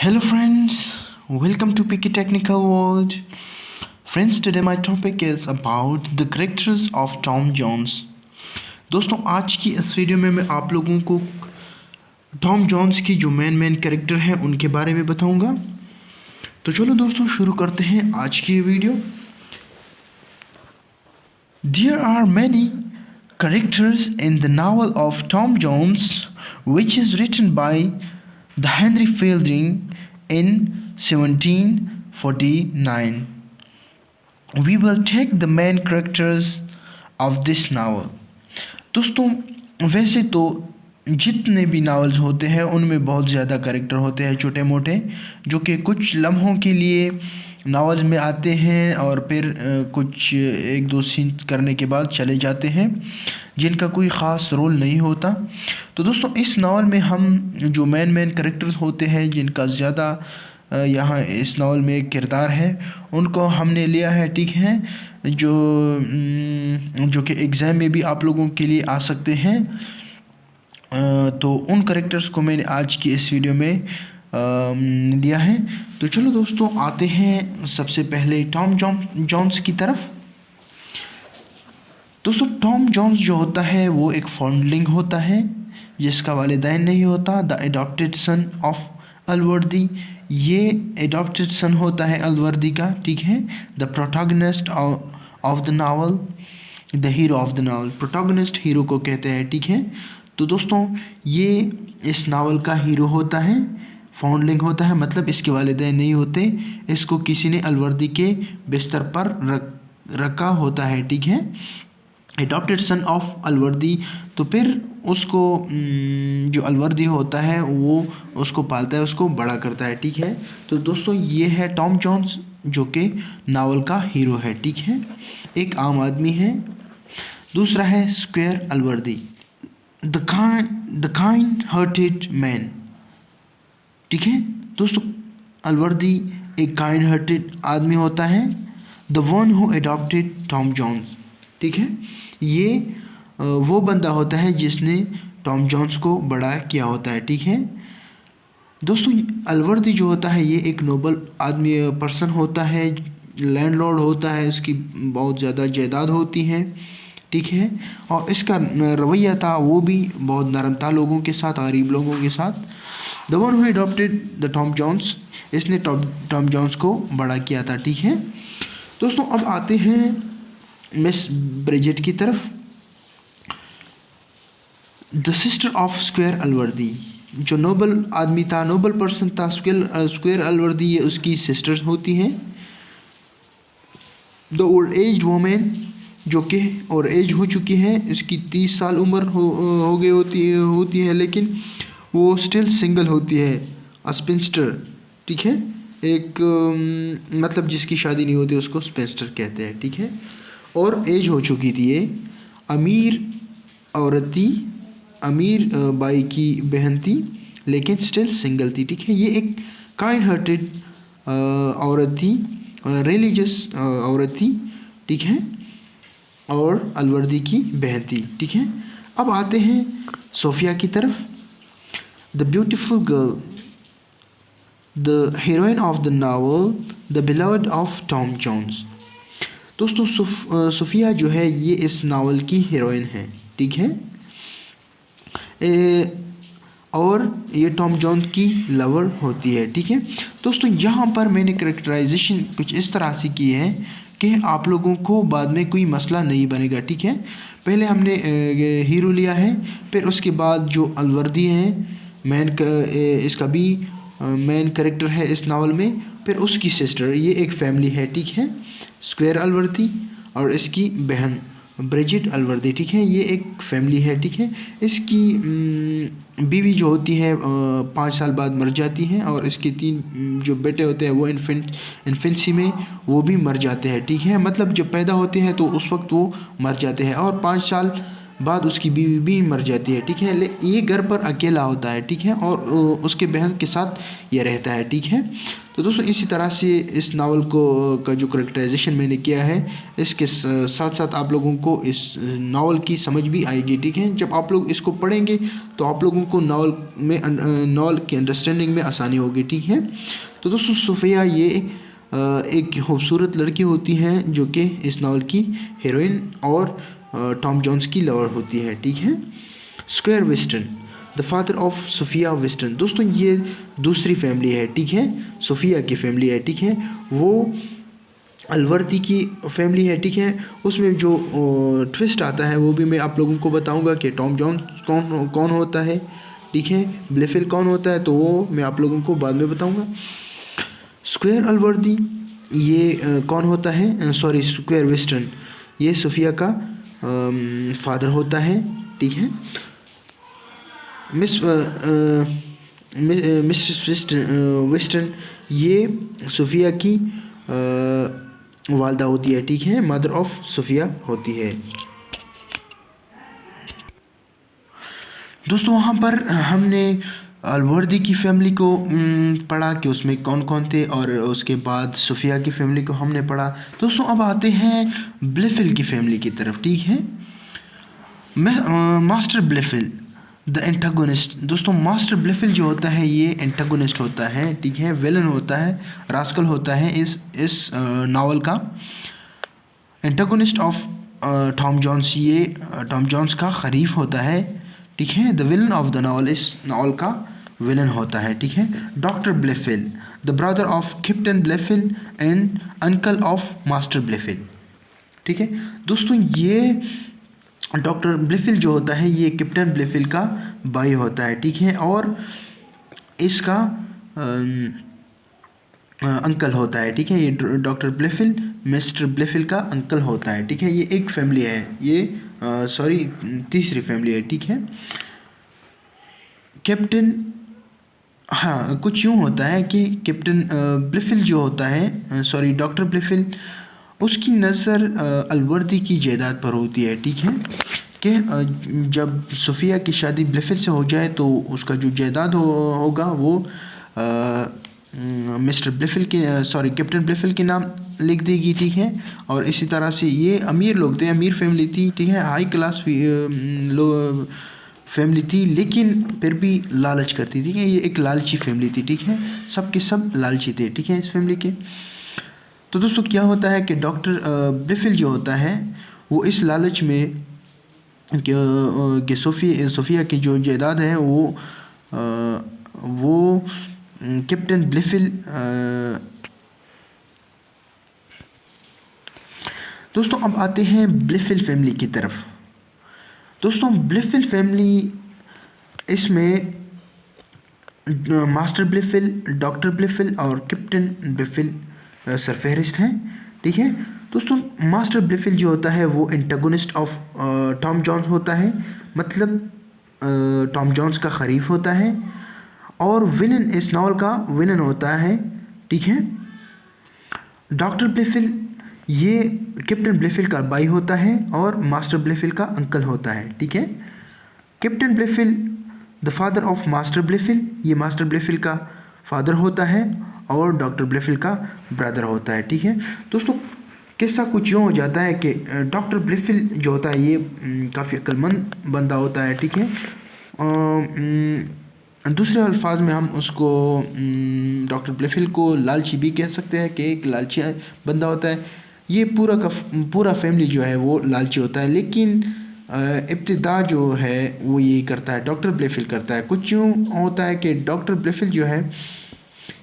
Hello friends, welcome to Picky Technical World. Friends, today my topic is about the characters of Tom Jones. दोस्तों आज की इस video में मैं आप लोगों को टॉम जोन्स की जो मेन कैरेक्टर हैं उनके बारे में बताऊंगा। तो चलो दोस्तों शुरू करते हैं आज की video. There are many characters in the novel of Tom Jones, which is written by the Henry Fielding in 1749. We will take the main characters of this novel. दोस्तों वैसे तो जितने भी नावल्स होते हैं उनमें बहुत ज़्यादा कैरेक्टर होते हैं छोटे मोटे, जो कि कुछ लम्हों के लिए नावल्स में आते हैं और फिर कुछ एक दो सीन करने के बाद चले जाते हैं, जिनका कोई ख़ास रोल नहीं होता। तो दोस्तों इस नावल में हम जो मेन कैरेक्टर्स होते हैं जिनका ज़्यादा यहाँ इस नावल में एक किरदार है, उनको हमने लिया है, ठीक है, जो कि एग्ज़ाम में भी आप लोगों के लिए आ सकते हैं। तो उन कैरेक्टर्स को मैंने आज की इस वीडियो में लिया है। तो चलो दोस्तों आते हैं सबसे पहले टॉम जोन्स की तरफ। दोस्तों टॉम जोन्स जो होता है वो एक फाउंडलिंग होता है जिसका वालिदैन नहीं होता। The adopted son of Alivardi, ये एडॉप्टेड सन होता है अलवर्दी का, ठीक है। The protagonist of the novel, the hero of the novel, protagonist hero को कहते हैं, ठीक है। तो दोस्तों ये इस नावल का हीरो होता है, फाउंडलिंग होता है, मतलब इसके वालिदैन नहीं होते, इसको किसी ने अलवर्दी के बिस्तर पर रखा होता है, ठीक है। एडॉप्टेड सन ऑफ अलवर्दी, तो फिर उसको जो अलवर्दी होता है वो उसको पालता है, उसको बड़ा करता है, ठीक है। तो दोस्तों ये है टॉम जोन्स जो कि नावल का हीरो है, ठीक है, एक आम आदमी है। दूसरा है squire Allworthy, the kind hearted man, ठीक है। दोस्तों अलवर्दी एक काइंड हार्टेड आदमी होता है। The one who adopted Tom Jones, ठीक है, ये वो बंदा होता है जिसने टॉम जोन्स को बड़ा किया होता है, ठीक है। दोस्तों अलवर्दी जो होता है ये एक नोबल आदमी पर्सन होता है, लैंडलॉर्ड होता है, इसकी बहुत ज़्यादा जायदाद होती है, ठीक है, और इसका रवैया था वो भी बहुत नरम था लोगों के साथ, गरीब लोगों के साथ। The one who adopted the Tom Jones, इसने टॉम जोन्स को बड़ा किया था, ठीक है। दोस्तों अब आते हैं मिस ब्रिजेट की तरफ। The sister of square Alivardi, जो नोबल आदमी था, नोबल पर्सन था, स्क्वायर अलवर्दी, ये उसकी सिस्टर्स होती हैं। द ओल्ड एज वोमेन, जो कि और एज हो चुकी है, इसकी 30 साल उम्र हो गई होती है, लेकिन वो स्टिल सिंगल होती है, स्पिंस्टर, ठीक है, एक मतलब जिसकी शादी नहीं होती उसको स्पिंस्टर कहते हैं, ठीक है, और एज हो चुकी थी ये। अमीर औरत थी, अमीर बाई की बहन थी, लेकिन स्टिल सिंगल थी, ठीक है। ये एक काइंड हार्टेड औरत थी, रिलीजियस औरत थी, ठीक है, और अलवर्दी की बहन थी, ठीक है। अब आते हैं सोफिया की तरफ। The beautiful girl, the heroine of the novel, the beloved of Tom Jones. दोस्तों सोफिया जो है ये इस नावल की हीरोइन है, ठीक है, और ये टॉम जोन्स की लवर होती है, ठीक है। दोस्तों यहाँ पर मैंने कैरेक्टराइजेशन कुछ इस तरह से की है कि आप लोगों को बाद में कोई मसला नहीं बनेगा, ठीक है। पहले हमने हीरो लिया है, फिर उसके बाद जो अलवर्दी है इसका भी मेन कैरेक्टर है इस नावल में, फिर उसकी सिस्टर, ये एक फैमिली है, ठीक है, स्क्वायर अलवर्दी और इसकी बहन ब्रिजेट अलवर्दी, ठीक है, ये एक फैमिली है, ठीक है। इसकी बीवी जो होती है 5 साल बाद मर जाती हैं, और इसके 3 जो बेटे होते हैं वो इन्फेंसी में वो भी मर जाते हैं, ठीक है, मतलब जब पैदा होते हैं तो उस वक्त वो मर जाते हैं, और 5 साल बाद उसकी बीवी भी मर जाती है, ठीक है। ये घर पर अकेला होता है, ठीक है, और उसके बहन के साथ ये रहता है, ठीक है। तो दोस्तों इसी तरह से इस नावल को का जो करैक्टराइजेशन मैंने किया है, इसके साथ साथ आप लोगों को इस नावल की समझ भी आएगी, ठीक है। जब आप लोग इसको पढ़ेंगे तो आप लोगों को नावल की अंडरस्टैंडिंग में आसानी होगी, ठीक है। तो दोस्तों सुफिया ये एक खूबसूरत लड़की होती है जो कि इस नावल की हीरोइन और टॉम जोन्स की लवर होती है, ठीक है। Squire Western, the father of Sophia Western, दोस्तों ये दूसरी फैमिली है, ठीक है, सोफिया की फैमिली है, ठीक है। वो अलवर्दी की फैमिली है, ठीक है। उसमें जो ट्विस्ट आता है वो भी मैं आप लोगों को बताऊंगा कि टॉम जोन्स कौन होता है, ठीक है, ब्लेफिल कौन होता है, तो वो मैं आप लोगों को बाद में बताऊंगा। स्क्वायर अलवर्दी ये कौन होता है, सॉरी स्क्वायर वेस्टर्न ये सोफिया का फादर होता है, ठीक है। मिस्टर वेस्टर्न ये सोफिया की वालदा होती है, ठीक है, मदर ऑफ सोफिया होती है। दोस्तों वहाँ पर हमने अलवर्दी की फैमिली को पढ़ा कि उसमें कौन कौन थे, और उसके बाद सोफिया की फैमिली को हमने पढ़ा। दोस्तों अब आते हैं ब्लेफिल की फैमिली की तरफ, ठीक है। मास्टर ब्लेफिल द एंटागोनिस्ट, दोस्तों मास्टर ब्लेफिल जो होता है ये एंटागोनिस्ट होता है, ठीक है, विलन होता है, रास्कल होता है इस नावल का। एंटागोनिस्ट ऑफ टॉम जोन्स, ये टॉम जोन्स का खरीफ होता है, ठीक है। The villain of the novel इस नावल का विलन होता है, ठीक है। Doctor Blifil, the brother of captain Blifil and uncle of master Blifil, ठीक है। दोस्तों ये डॉक्टर ब्लेफिल जो होता है ये कैप्टन ब्लेफिल का भाई होता है, ठीक है, और इसका अंकल होता है, ठीक है। ये डॉक्टर ब्लेफिल मिस्टर ब्लेफिल का अंकल होता है, ठीक है। ये एक फैमिली है, ये सॉरी तीसरी फैमिली है, ठीक है। कैप्टन, हाँ कुछ यूँ होता है कि कैप्टन ब्लेफिल जो होता है, सॉरी डॉक्टर ब्लेफिल, उसकी नज़र अलवर्दी की जायदाद पर होती है, ठीक है, कि जब सोफिया की शादी ब्लेफिल से हो जाए तो उसका जो जायदाद होगा वो मिस्टर ब्लेफिल के सॉरी कैप्टन ब्लेफिल के नाम लिख देगी, ठीक है। और इसी तरह से ये अमीर लोग थे, अमीर फैमिली थी, ठीक है, हाई क्लास फैमिली थी, लेकिन फिर भी लालच करती थी, ये एक लालची फैमिली थी, ठीक है, सब के सब लालची थे, ठीक है, इस फैमिली के। तो दोस्तों क्या होता है कि डॉक्टर ब्लेफिल जो होता है वो इस लालच में कि सोफिया की जो जायदाद है वो कैप्टन ब्लेफिल, दोस्तों अब आते हैं ब्लेफिल फैमिली की तरफ। दोस्तों ब्लेफिल फैमिली इसमें मास्टर ब्लेफिल, डॉक्टर ब्लेफिल और कैप्टन ब्लेफिल सरफहरिस्त हैं, ठीक है। दोस्तों मास्टर ब्लेफिल जो होता है वो एंटागोनिस्ट ऑफ टॉम जोन्स होता है, मतलब टॉम जोन्स का खरीफ होता है, और विलन इस नावल का विलन होता है, ठीक है। डॉक्टर ब्लेफिल ये कैप्टन ब्लेफिल का भाई होता है और मास्टर ब्लेफिल का अंकल होता है, ठीक है। Captain Blifil the father of master Blifil, ये मास्टर ब्लेफिल का फादर होता है और डॉक्टर ब्लेफिल का ब्रदर होता है, ठीक है। दोस्तों किस्सा कुछ यूँ हो जाता है कि डॉक्टर ब्लेफिल जो होता है ये काफ़ी अक्लमंद बंदा होता है, ठीक है। दूसरे अल्फाज में हम उसको डॉक्टर ब्लेफिल को लालची भी कह सकते हैं कि एक लालची बंदा होता है। ये पूरा का पूरा फैमिली जो है वो लालची होता है, लेकिन इब्तिदा जो है वो ये करता है, डॉक्टर ब्लेफिल करता है। कुछ यूँ होता है कि डॉक्टर ब्लेफिल जो है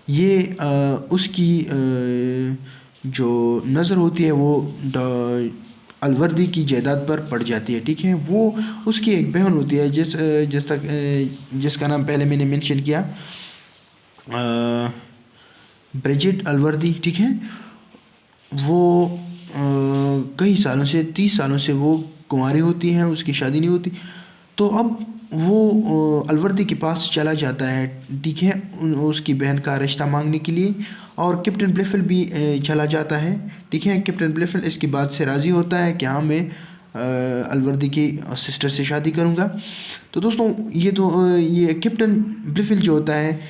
ये उसकी जो नज़र होती है वो अलवर्दी की जायदाद पर पड़ जाती है, ठीक है। वो उसकी एक बहन होती है जिसका नाम पहले मैंने मेंशन किया, ब्रिजिट अलवर्दी, ठीक है। वो कई सालों से 30 सालों से वो कुंवारी होती है, उसकी शादी नहीं होती। तो अब वो अलवर्दी के पास चला जाता है, ठीक है, उसकी बहन का रिश्ता मांगने के लिए, और कैप्टन ब्लेफिल भी चला जाता है, ठीक है। कैप्टन ब्लेफिल इसकी बात से राज़ी होता है कि हाँ मैं अलवर्दी की सिस्टर से शादी करूँगा। तो दोस्तों ये कैप्टन ब्लिफिल जो होता है,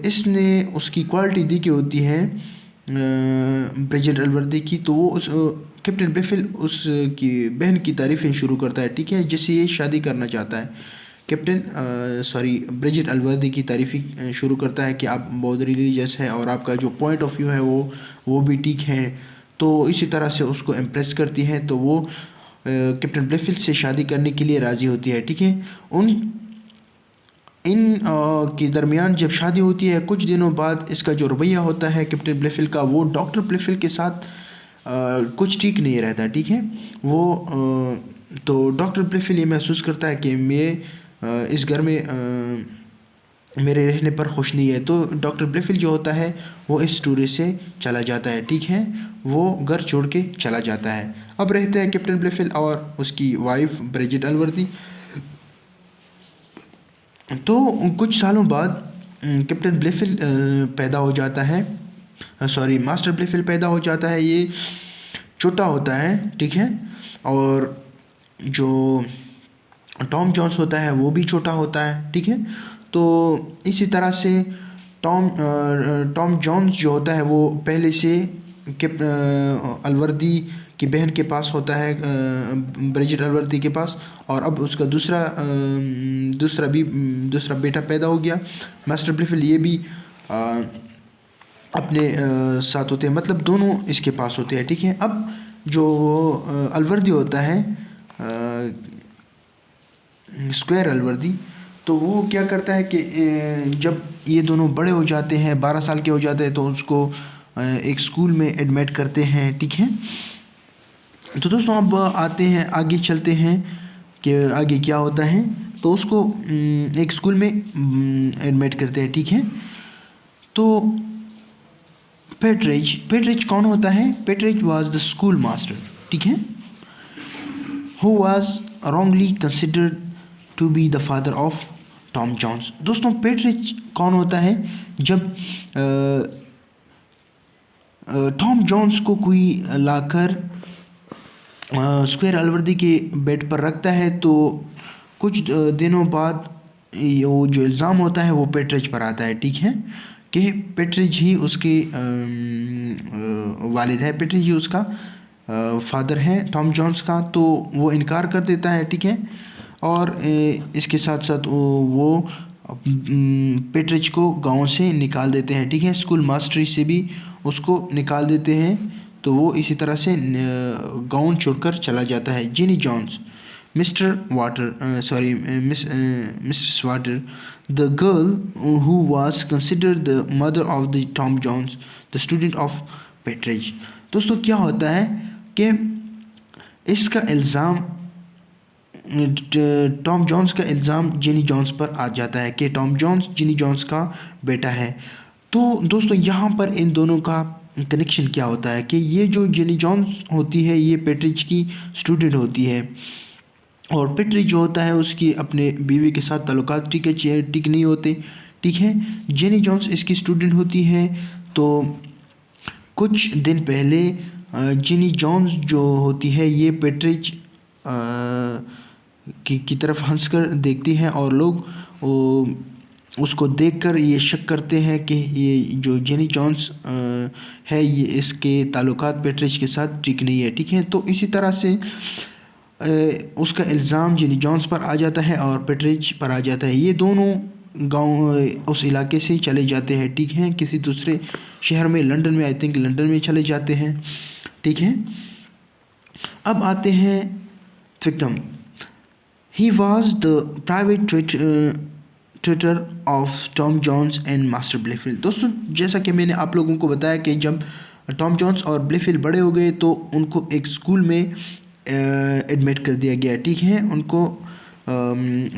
इसने उसकी क्वालिटी दी की होती है ब्रिजेट अलवर्दी की। तो वो उस कैप्टन ब्लिफिल उसकी बहन की तारीफ़ें शुरू करता है, ठीक है, जिससे ये शादी करना चाहता है। ब्रिजेट अलवर्दी की तारीफ़ शुरू करता है कि आप बहुत रिलीजियस है और आपका जो पॉइंट ऑफ व्यू है वो भी ठीक है। तो इसी तरह से उसको इम्प्रेस करती है, तो वो कैप्टन ब्लिफिल से शादी करने के लिए राज़ी होती है, ठीक है। इन के दरमियान जब शादी होती है, कुछ दिनों बाद इसका जो रवैया होता है कैप्टन ब्लिफिल का, वो डॉक्टर ब्लिफिल के साथ कुछ ठीक नहीं रहता, ठीक है। तो डॉक्टर ब्लिफिल ये महसूस करता है कि मैं इस घर में मेरे रहने पर खुश नहीं है। तो डॉक्टर ब्लिफिल जो होता है वो इस टूरे से चला जाता है, ठीक है, वो घर छोड़ के चला जाता है। अब रहते हैं कैप्टन ब्लिफिल और उसकी वाइफ ब्रिजेट अलवर्दी। तो कुछ सालों बाद कैप्टन ब्लिफिल पैदा हो जाता है, मास्टर ब्लिफिल पैदा हो जाता है। ये छोटा होता है, ठीक है, और जो टॉम जॉन्स होता है वो भी छोटा होता है, ठीक है। तो इसी तरह से टॉम जॉन्स जो होता है वो पहले से अलवर्दी की बहन के पास होता है, ब्रिजेट अलवर्दी के पास, और अब उसका दूसरा बेटा पैदा हो गया। मास्टर ब्लिफिल ये भी अपने साथ होते हैं, मतलब दोनों इसके पास होते हैं, ठीक है। अब जो अलवर्दी होता है, स्क्वायर अलवर्दी, तो वो क्या करता है कि जब ये दोनों बड़े हो जाते हैं, 12 साल के हो जाते हैं, तो उसको एक स्कूल में एडमिट करते हैं, ठीक है। तो दोस्तों अब आगे चलते हैं कि आगे क्या होता है। तो उसको एक स्कूल में एडमिट करते हैं, ठीक है। तो पेट्रिज कौन होता है? Partridge was the school master, ठीक है, who was wrongly considered to be the father of Tom Jones. दोस्तों पेट्रिज कौन होता है? जब टॉम जॉन्स को कोई लाकर स्क्वायर अलवर्दी के बेड पर रखता है, तो कुछ दिनों बाद वो जो इल्ज़ाम होता है वो पेट्रिज पर आता है, ठीक है, कि पेट्रिज ही उसके वालिद है, पेट्रिज ही उसका फादर है टॉम जॉन्स का। तो वो इनकार कर देता है, ठीक है, और इसके साथ साथ वो पेट्रिज को गांव से निकाल देते हैं, ठीक है, स्कूल मास्टरी से भी उसको निकाल देते हैं। तो वो इसी तरह से गांव छोड़कर चला जाता है। Jenny Jones, mister Swatter, the girl who was considered the mother of the Tom Jones, the student of Partridge. दोस्तों क्या होता है कि इसका इल्ज़ाम, टॉम जॉन्स का इल्ज़ाम जेनी जॉन्स पर आ जाता है कि टॉम जॉन्स जेनी जॉन्स का बेटा है। तो दोस्तों यहाँ पर इन दोनों का कनेक्शन क्या होता है कि ये जो जेनी जॉन्स होती है ये पेट्रिज की स्टूडेंट होती है, और पेट्रिज जो होता है उसकी अपने बीवी के साथ ताल्लुकात ठीक नहीं होते, ठीक है। जेनी जॉन्स इसकी स्टूडेंट होती है। तो कुछ दिन पहले जेनी जॉन्स जो होती है ये पेट्रिज की तरफ हंसकर देखती है, और लोग उसको देखकर ये शक करते हैं कि ये जो जेनी जॉन्स है ये इसके ताल्लुकात पेट्रिज के साथ ठीक नहीं है, ठीक है। तो इसी तरह से उसका इल्ज़ाम जेनी जॉन्स पर आ जाता है और पेट्रिज पर आ जाता है। ये दोनों गांव उस इलाके से चले जाते हैं, ठीक है, किसी दूसरे शहर में, लंदन में, आई थिंक लंदन में चले जाते हैं, ठीक है। अब आते हैं Thwackum. He was the private tutor of Tom Jones and master Blifil. दोस्तों जैसा कि मैंने आप लोगों को बताया कि जब टॉम जॉन्स और ब्लिफिल बड़े हो गए तो उनको एक स्कूल में एडमिट कर दिया गया, ठीक है, उनको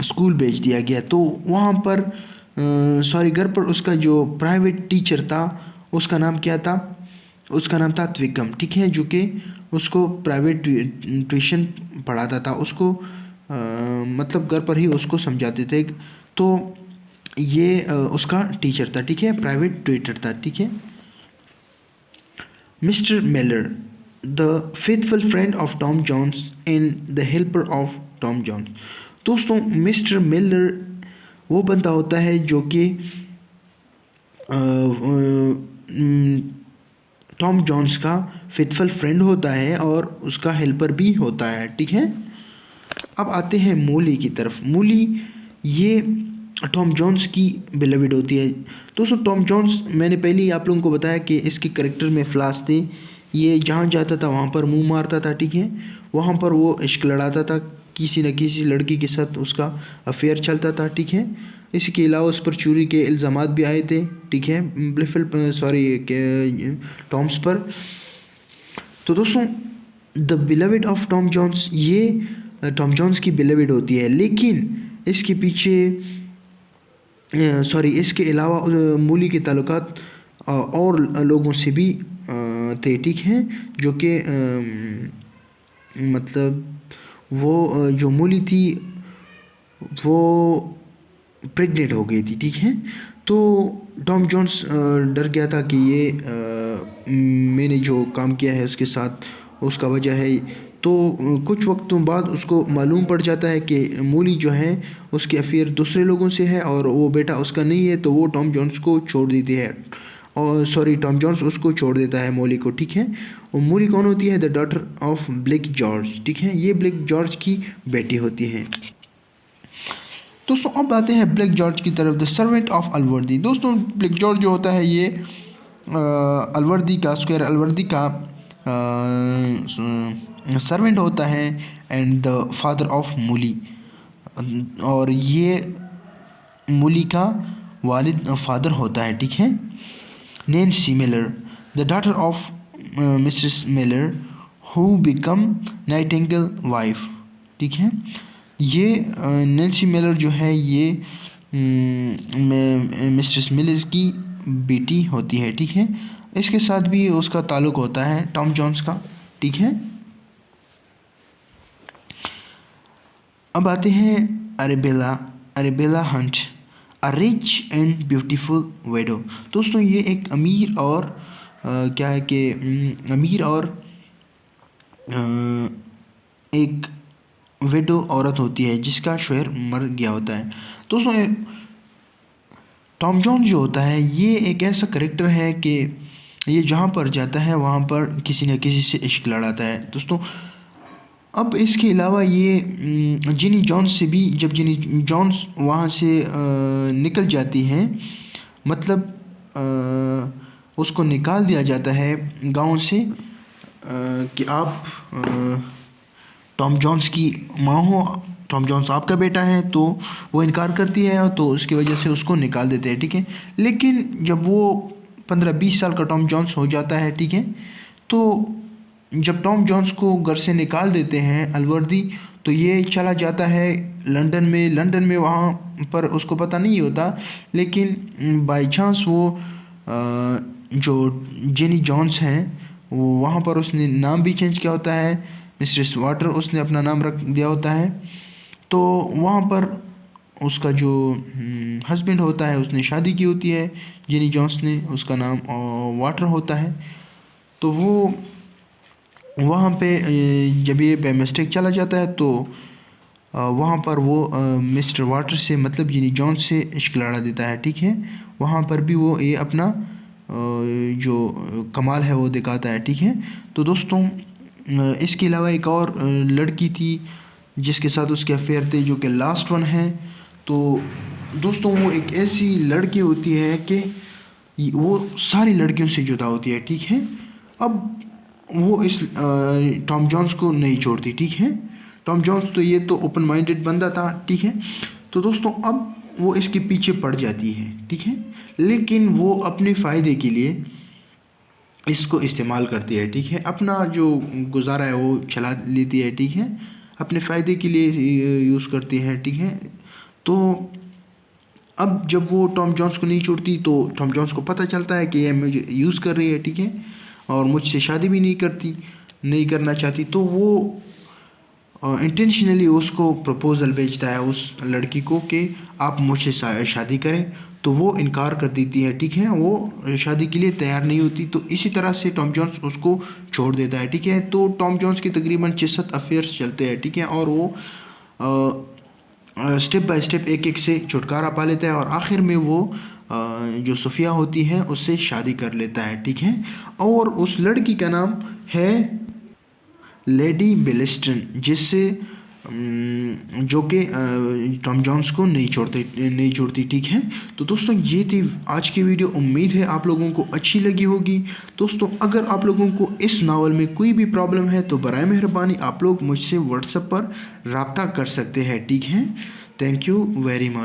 स्कूल भेज दिया गया। तो वहाँ पर घर पर उसका जो प्राइवेट टीचर था उसका नाम क्या था? उसका नाम था ट्विकम, ठीक है, जो कि उसको प्राइवेट ट्यूशन पढ़ाता था, उसको मतलब घर पर ही उसको समझाते थे। तो ये उसका टीचर था, ठीक है, प्राइवेट ट्यूटर था, ठीक है। Mister the faithful friend of Tom Jones and the helper of Tom Jones. दोस्तों मिस्टर मिलर वो बंदा होता है जो कि टॉम जोन्स का फेथफुल फ्रेंड होता है और उसका हेल्पर भी होता है, ठीक है। अब आते हैं मूली की तरफ। मूली ये टॉम जोन्स की बिलविड होती है। दोस्तों टॉम जोन्स मैंने पहले ही आप लोगों को बताया कि इसके करेक्टर में फ्लास थे। ये जहाँ जाता था वहाँ पर मुंह मारता था, ठीक है। वहाँ पर वो इश्क लड़ाता था, किसी न किसी लड़की के साथ उसका अफेयर चलता था, ठीक है। इसके अलावा उस पर चोरी के इल्ज़ामात भी आए थे, ठीक है, टॉम्स पर। तो दोस्तों the beloved of Tom Jones ये टॉम जोन्स की बिलविड होती है, लेकिन इसके पीछे इसके अलावा मूली के ताल्लुकात और लोगों से भी थे, ठीक है, जो कि मतलब वो जो मूली थी वो प्रेग्नेंट हो गई थी, ठीक है। तो टॉम जोन्स डर गया था कि ये मैंने जो काम किया है उसके साथ उसका वजह है। तो कुछ वक्तों बाद उसको मालूम पड़ जाता है कि मूली जो है उसके अफेयर दूसरे लोगों से है और वो बेटा उसका नहीं है। तो वो टॉम जोन्स को छोड़ देती है और टॉम जोन्स उसको छोड़ देता है मूली को, ठीक है। और मूली कौन होती है? The daughter of black George, ठीक है। ये ब्लैक जॉर्ज की बेटी होती है। दोस्तों अब आते हैं ब्लैक जॉर्ज की तरफ। The servant of Allworthy. दोस्तों ब्लैक जॉर्ज जो होता है ये अलवर्दी का स्क्वायर अलवर्दी का सर्वेंट होता है एंड द फादर ऑफ मूली, और ये मूली का वालिद फादर होता है, ठीक है। Nancy Miller the daughter of Mrs Miller who become Nightingale wife, ठीक है। ये नैन्सी मिलर जो है ये मिस्ट्रेस मिलर की बेटी होती है, ठीक है। इसके साथ भी उसका ताल्लुक़ होता है टॉम जोन्स का, ठीक है। अब आते हैं Arabella Hunt, a rich and beautiful widow. दोस्तों ये एक अमीर और क्या है कि अमीर और एक विडो औरत होती है जिसका शौहर मर गया होता है। दोस्तों टॉम जोन्स जो होता है ये एक ऐसा करेक्टर है कि ये जहाँ पर जाता है वहाँ पर किसी न किसी से इश्क लड़ाता है। दोस्तों अब इसके अलावा ये जिनी जोन्स से भी, जब जिनी जोन्स वहाँ से निकल जाती हैं, मतलब उसको निकाल दिया जाता है गांव से कि आप टॉम जोन्स की माँ हो, टॉम जोन्स आपका बेटा है। तो वो इनकार करती है तो उसकी वजह से उसको निकाल देते हैं, ठीक है। लेकिन जब वो 15-20 साल का टॉम जोन्स हो जाता है, ठीक है, तो जब टॉम जोन्स को घर से निकाल देते हैं अलवर्दी, तो ये चला जाता है लंदन में वहाँ पर उसको पता नहीं होता, लेकिन बाई चांस वो जो जेनी जोन्स हैं वो वहाँ पर उसने नाम भी चेंज किया होता है, मिस्ट्रेस वाटर उसने अपना नाम रख दिया होता है। तो वहाँ पर उसका जो हस्बैंड होता है उसने शादी की होती है जेनी जोन्स ने, उसका नाम वाटर होता है। तो वो वहाँ पे जब ये बाय मिस्टेक चला जाता है तो वहाँ पर वो मिस्टर वाटर से, मतलब जेनी जोन्स से इश्क लड़ा देता है, ठीक है। वहाँ पर भी वो ये अपना जो कमाल है वो दिखाता है, ठीक है। तो दोस्तों इसके अलावा एक और लड़की थी जिसके साथ उसके अफेयर थे, जो कि लास्ट वन है। तो दोस्तों वो एक ऐसी लड़की होती है कि वो सारी लड़कियों से जुदा होती है, ठीक है। अब वो इस टॉम जोन्स को नहीं छोड़ती, ठीक है। टॉम जोन्स तो ये तो ओपन माइंडेड बंदा था, ठीक है। तो दोस्तों अब वो इसके पीछे पड़ जाती है, ठीक है, लेकिन वो अपने फ़ायदे के लिए इसको इस्तेमाल करती है, ठीक है। अपना जो गुजारा है वो चला लेती है, ठीक है, अपने फ़ायदे के लिए यूज़ करती है, ठीक है। तो अब जब वो टॉम जोन्स को नहीं छोड़ती तो टॉम जोन्स को पता चलता है कि ये मुझे यूज़ कर रही है, ठीक है, और मुझसे शादी भी नहीं करना चाहती। तो वो इंटेंशनली उसको प्रपोज़ल भेजता है उस लड़की को कि आप मुझसे शादी करें। तो वो इनकार कर देती है, ठीक है, वो शादी के लिए तैयार नहीं होती। तो इसी तरह से टॉम जोन्स उसको छोड़ देता है, ठीक है। तो टॉम जोन्स के तकरीबन 6-7 अफेयर्स चलते हैं, ठीक है, और वो स्टेप बाय स्टेप एक एक से छुटकारा पा लेता है और आखिर में वो जो सोफिया होती है उससे शादी कर लेता है, ठीक है। और उस लड़की का नाम है लेडी बेलिस्टन, जिससे जो कि टॉम जोन्स को नहीं छोड़ती, ठीक है। तो दोस्तों ये थी आज की वीडियो, उम्मीद है आप लोगों को अच्छी लगी होगी। दोस्तों अगर आप लोगों को इस नावल में कोई भी प्रॉब्लम है तो बराए मेहरबानी आप लोग मुझसे व्हाट्सएप पर रब्ता कर सकते हैं, ठीक है। Thank you very much.